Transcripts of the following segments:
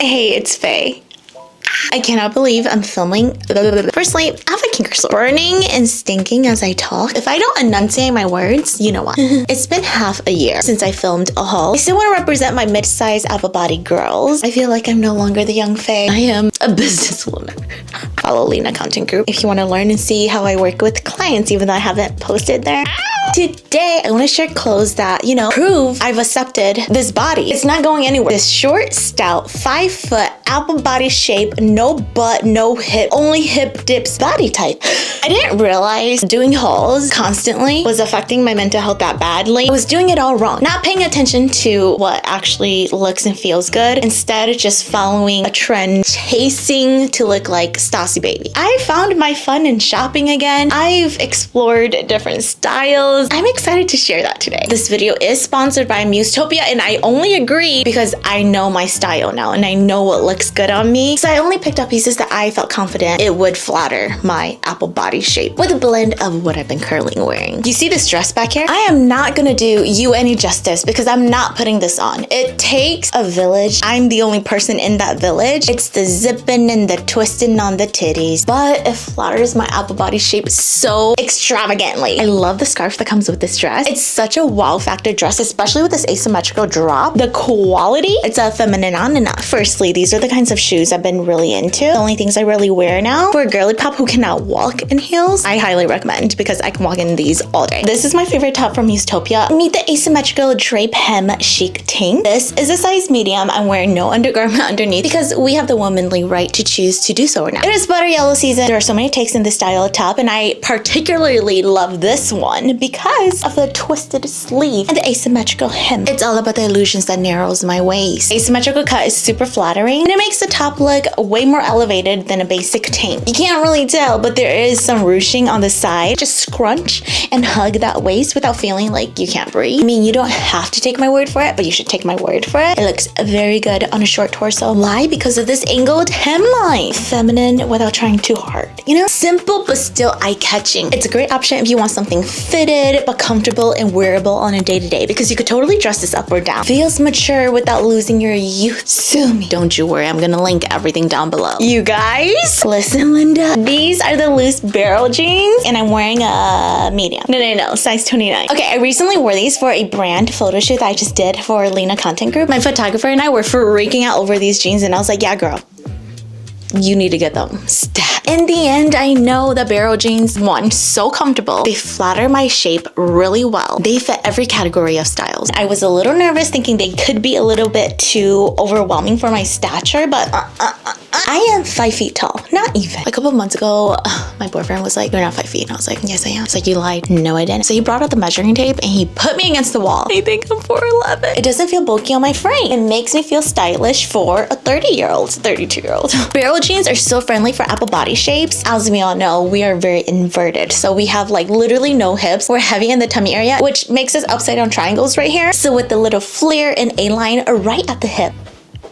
Hey, it's Faye. I cannot believe I'm filming. Firstly, I have a kink sore. Burning and stinking as I talk. If I don't enunciate my words, you know what. It's been half a year since I filmed a haul. I still want to represent my mid-sized apple-bodied girls. I feel like I'm no longer the young Faye. I am a businesswoman. Follow Lena Content Group if you want to learn and see how I work with clients, even though I haven't posted there. Today, I want to share clothes that, prove I've accepted this body. It's not going anywhere. This short, stout, 5-foot, apple body shape, no butt, no hip, only hip dips body type. I didn't realize doing hauls constantly was affecting my mental health that badly. I was doing it all wrong. Not paying attention to what actually looks and feels good. Instead, just following a trend, chasing to look like Stassi Baby. I found my fun in shopping again. I've explored different styles. I'm excited to share that today. This video is sponsored by Musetopia, and I only agree because I know my style now and I know what looks good on me. So I only picked up pieces that I felt confident it would flatter my apple body shape with a blend of what I've been currently wearing. You see this dress back here? I am not gonna do you any justice because I'm not putting this on. It takes a village. I'm the only person in that village. It's the zipping and the twisting on the titties, but it flatters my apple body shape so extravagantly. I love the scarf that comes with this dress. It's such a wow factor dress, especially with this asymmetrical drop. The quality, it's a feminine on enough. Firstly, these are the kinds of shoes I've been really into. The only things I really wear now. For a girly pop who cannot walk in heels, I highly recommend because I can walk in these all day. This is my favorite top from Musetopia. Meet the asymmetrical drape hem chic tank. This is a size medium. I'm wearing no undergarment underneath because we have the womanly right to choose to do so or not. It is butter yellow season. There are so many takes in this style of top, and I particularly love this one because of the twisted sleeve and the asymmetrical hem. It's all about the illusions that narrows my waist. Asymmetrical cut is super flattering and it makes the top look way more elevated than a basic tank. You can't really tell, but there is some ruching on the side. Just scrunch and hug that waist without feeling like you can't breathe. I mean, you don't have to take my word for it, but you should take my word for it. It looks very good on a short torso. Why? Because of this angled hemline. Feminine without trying too hard. Simple but still eye-catching. It's a great option if you want something fitted but comfortable and wearable on a day-to-day because you could totally dress this up or down. Feels mature without losing your youth. Sue me. Don't you worry, I'm gonna link everything down below. You guys, listen, Linda. These are the loose barrel jeans and I'm wearing a medium. No, size 29. Okay, I recently wore these for a brand photo shoot that I just did for Lena Content Group. My photographer and I were freaking out over these jeans and I was like, yeah, girl, you need to get them. Stat. In the end, I know the barrel jeans, one, so comfortable. They flatter my shape really well. They fit every category of styles. I was a little nervous thinking they could be a little bit too overwhelming for my stature, but I am 5 feet tall, not even. A couple of months ago, my boyfriend was like, you're not 5 feet. And I was like, yes, I am. It's like, you lied. No, I didn't. So he brought out the measuring tape and he put me against the wall. I think I'm 4'11". It doesn't feel bulky on my frame. It makes me feel stylish for a 30-year-old, 32-year-old. Barrel jeans are so friendly for apple body shapes. As we all know, we are very inverted. So we have like literally no hips. We're heavy in the tummy area, which makes us upside down triangles right here. So with the little flare and A-line right at the hip.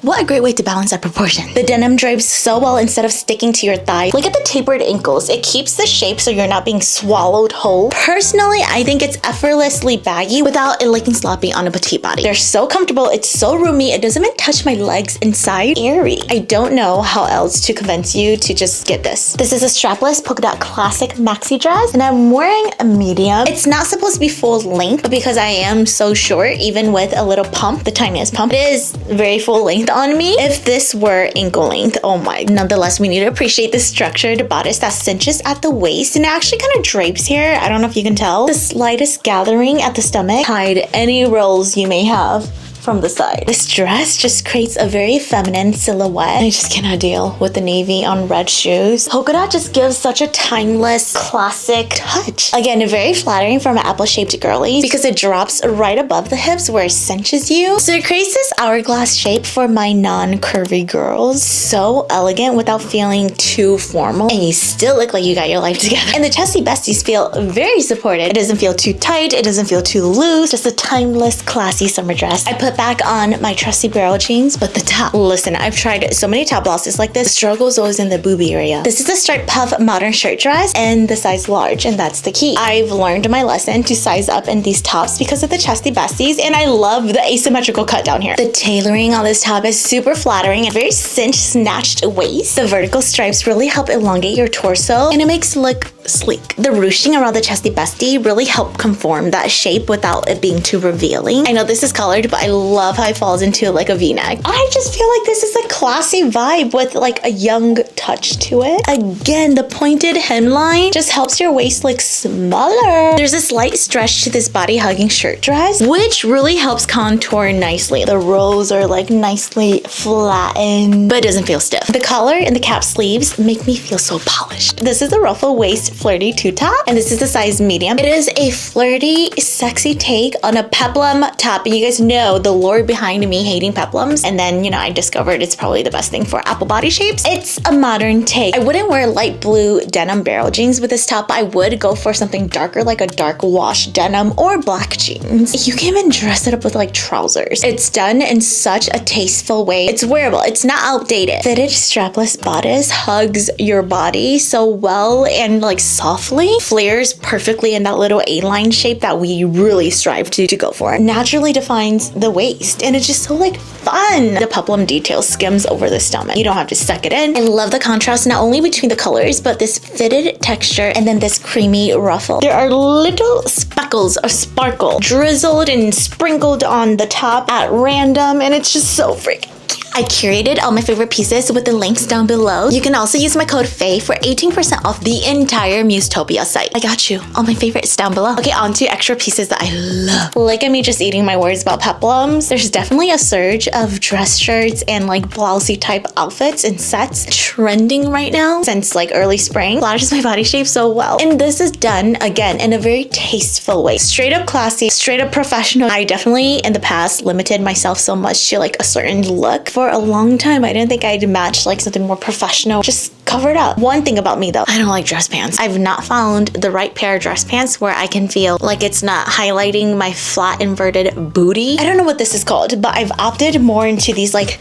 What a great way to balance that proportion. The denim drapes so well instead of sticking to your thigh. Look at the tapered ankles. It keeps the shape so you're not being swallowed whole. Personally, I think it's effortlessly baggy without it looking sloppy on a petite body. They're so comfortable. It's so roomy. It doesn't even touch my legs inside. Airy. I don't know how else to convince you to just get this. This is a strapless polka dot classic maxi dress and I'm wearing a medium. It's not supposed to be full length, but because I am so short, even with a little pump, the tiniest pump, it is very full length on me. If this were ankle length, oh my. Nonetheless, we need to appreciate the structured bodice that cinches at the waist and it actually kind of drapes here. I don't know if you can tell. The slightest gathering at the stomach hide any rolls you may have from the side. This dress just creates a very feminine silhouette. I just cannot deal with the navy on red shoes. Polka dot just gives such a timeless, classic touch. Again, very flattering for my apple-shaped girlies because it drops right above the hips where it cinches you. So it creates this hourglass shape for my non-curvy girls. So elegant without feeling too formal. And you still look like you got your life together. And the chesty besties feel very supported. It doesn't feel too tight. It doesn't feel too loose. Just a timeless, classy summer dress. I put back on my trusty barrel jeans, but the top. Listen, I've tried so many top blouses like this. The struggle is always in the boobie area. This is a striped puff modern shirt dress and the size large, and that's the key. I've learned my lesson to size up in these tops because of the chesty besties, and I love the asymmetrical cut down here. The tailoring on this top is super flattering and very cinched, snatched waist. The vertical stripes really help elongate your torso, and it makes it look sleek. The ruching around the chesty bestie really help conform that shape without it being too revealing. I know this is colored, but I love how it falls into like a v-neck. I just feel like this is a classy vibe with like a young touch to it. Again, the pointed hemline just helps your waist look smaller. There's a slight stretch to this body hugging shirt dress, which really helps contour nicely. The rolls are like nicely flattened, but it doesn't feel stiff. The collar and the cap sleeves make me feel so polished. This is the Ruffle waist flirty two-top, and this is the size medium. It is a flirty, sexy take on a peplum top. And you guys know the lore behind me hating peplums, and then, you know, I discovered it's probably the best thing for apple body shapes. It's a modern take. I wouldn't wear light blue denim barrel jeans with this top, but I would go for something darker, like a dark wash denim or black jeans. You can even dress it up with like trousers. It's done in such a tasteful way. It's wearable. It's not outdated. Fitted strapless bodice hugs your body so well and like softly flares perfectly in that little A-line shape that we really strive to go for. Naturally defines the waist, and it's just so like fun. The peplum detail skims over the stomach. You don't have to suck it in. I love the contrast not only between the colors, but this fitted texture and then this creamy ruffle. There are little speckles of sparkle drizzled and sprinkled on the top at random, and it's just so freaking. I curated all my favorite pieces with the links down below. You can also use my code FEI for 18% off the entire Musetopia site. I got you. All my favorites down below. Okay, on to extra pieces that I love. Look at me just eating my words about peplums. There's definitely a surge of dress shirts and like blousey type outfits and sets trending right now since like early spring. Flashes my body shape so well. And this is done, again, in a very tasteful way. Straight up classy, straight up professional. I definitely, in the past, limited myself so much to like a certain look. For a long time, I didn't think I'd match like something more professional, just covered up. One thing about me though, I don't like dress pants. I've not found the right pair of dress pants where I can feel like it's not highlighting my flat inverted booty. I don't know what this is called, but I've opted more into these like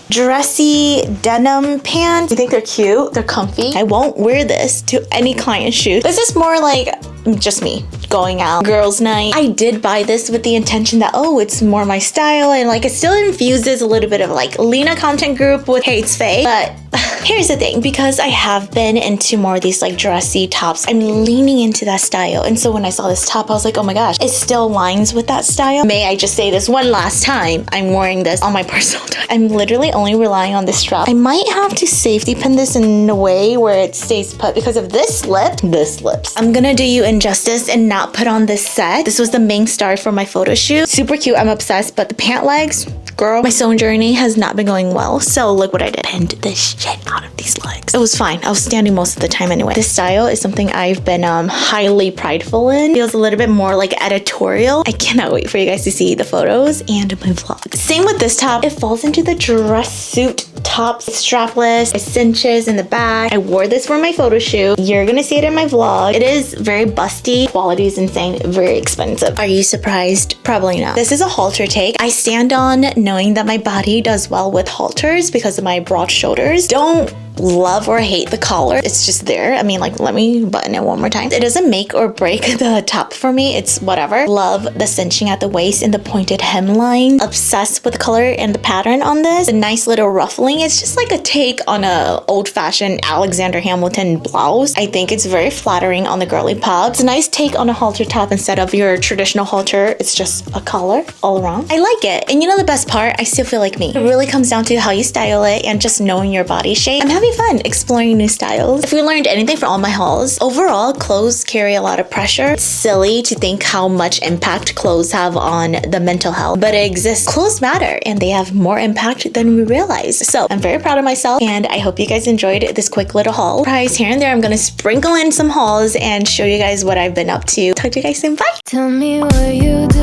dressy denim pants. I think they're cute, they're comfy. I won't wear this to any client shoot. This is more like just me going out, girls night. I did buy this with the intention that, oh, it's more my style, and like it still infuses a little bit of like Lena content group with Hey It's Fei. But here's the thing, because I have been into more of these like dressy tops, I'm leaning into that style. And so when I saw this top, I was like, oh my gosh, it still aligns with that style. May I just say this one last time, I'm wearing this on my personal time. I'm literally only relying on this strap. I might have to safety pin this in a way where it stays put, because if this slips, I'm gonna do you injustice and not put on this set. This was the main star for my photo shoot. Super cute, I'm obsessed, but the pant legs, girl, my sewing journey has not been going well. So look what I did. Pinned the shit out of these legs. It was fine. I was standing most of the time anyway. This style is something I've been highly prideful in. Feels a little bit more like editorial. I cannot wait for you guys to see the photos and my vlog. Same with this top. It falls into the dress suit top, strapless, it cinches in the back. I wore this for my photo shoot. You're gonna see it in my vlog. It is very busty. Quality is insane, very expensive. Are you surprised? Probably not. This is a halter take. I stand on knowing that my body does well with halters because of my broad shoulders. Don't love or hate the collar. It's just there. I mean, like, let me button it one more time. It doesn't make or break the top for me. It's whatever. Love the cinching at the waist and the pointed hemline. Obsessed with the color and the pattern on this. A nice little ruffling. It's just like a take on a old-fashioned Alexander Hamilton blouse. I think it's very flattering on the girly pop. It's a nice take on a halter top instead of your traditional halter. It's just a collar all around. I like it. And you know the best part? I still feel like me. It really comes down to how you style it and just knowing your body shape. I'm having fun exploring new styles. If we learned anything from all my hauls, overall, clothes carry a lot of pressure. It's silly to think how much impact clothes have on the mental health, but it exists. Clothes matter, and they have more impact than we realize. So I'm very proud of myself, and I hope you guys enjoyed this quick little haul. Surprise here and there, I'm gonna sprinkle in some hauls and show you guys what I've been up to. Talk to you guys soon. Bye. Tell me what you do.